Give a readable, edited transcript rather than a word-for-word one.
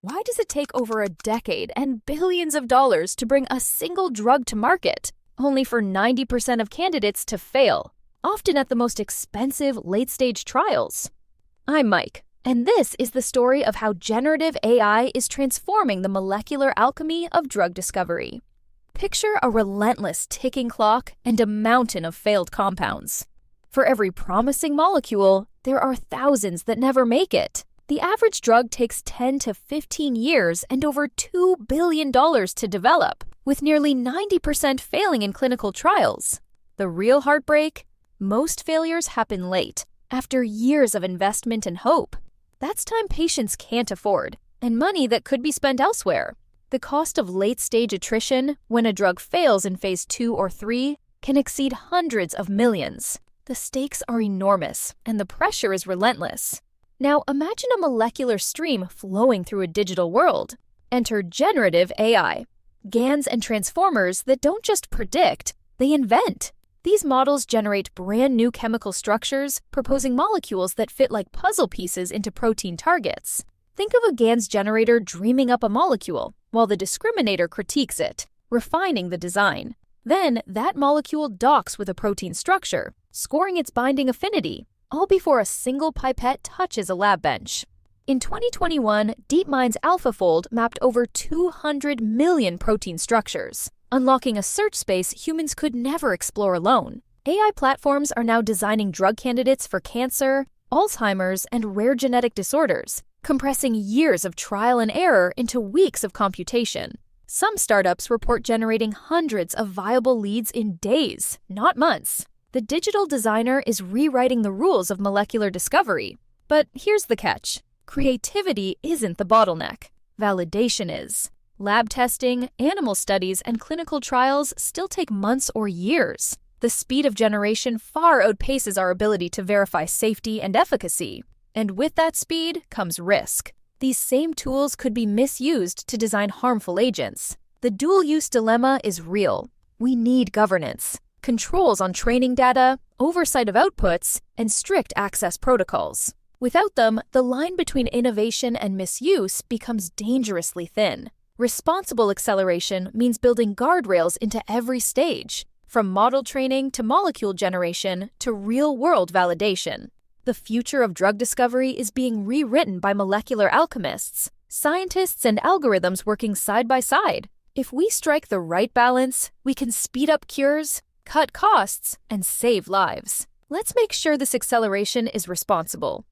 Why does it take over a decade and billions of dollars to bring a single drug to market, only for 90% of candidates to fail, often at the most expensive late-stage trials? I'm Mike, and this is the story of how generative AI is transforming the molecular alchemy of drug discovery. Picture a relentless ticking clock and a mountain of failed compounds. For every promising molecule, there are thousands that never make it. The average drug takes 10 to 15 years and over $2 billion to develop, with nearly 90% failing in clinical trials. The real heartbreak? Most failures happen late, after years of investment and hope. That's time patients can't afford, and money that could be spent elsewhere. The cost of late-stage attrition, when a drug fails in phase 2 or 3, can exceed hundreds of millions. The stakes are enormous, and the pressure is relentless. Now imagine a molecular stream flowing through a digital world. Enter generative AI, GANs and transformers that don't just predict, they invent. These models generate brand new chemical structures, proposing molecules that fit like puzzle pieces into protein targets. Think of a GANs generator dreaming up a molecule, while the discriminator critiques it, refining the design. Then, that molecule docks with a protein structure, scoring its binding affinity, all before a single pipette touches a lab bench. In 2021, DeepMind's AlphaFold mapped over 200 million protein structures, unlocking a search space humans could never explore alone. AI platforms are now designing drug candidates for cancer, Alzheimer's, and rare genetic disorders, compressing years of trial and error into weeks of computation. Some startups report generating hundreds of viable leads in days, not months. The digital designer is rewriting the rules of molecular discovery. But here's the catch. Creativity isn't the bottleneck. Validation is. Lab testing, animal studies, and clinical trials still take months or years. The speed of generation far outpaces our ability to verify safety and efficacy. And with that speed comes risk. These same tools could be misused to design harmful agents. The dual-use dilemma is real. We need governance, controls on training data, oversight of outputs, and strict access protocols. Without them, the line between innovation and misuse becomes dangerously thin. Responsible acceleration means building guardrails into every stage, from model training to molecule generation to real-world validation. The future of drug discovery is being rewritten by molecular alchemists, scientists and algorithms working side by side. If we strike the right balance, we can speed up cures, cut costs, and save lives. Let's make sure this acceleration is responsible.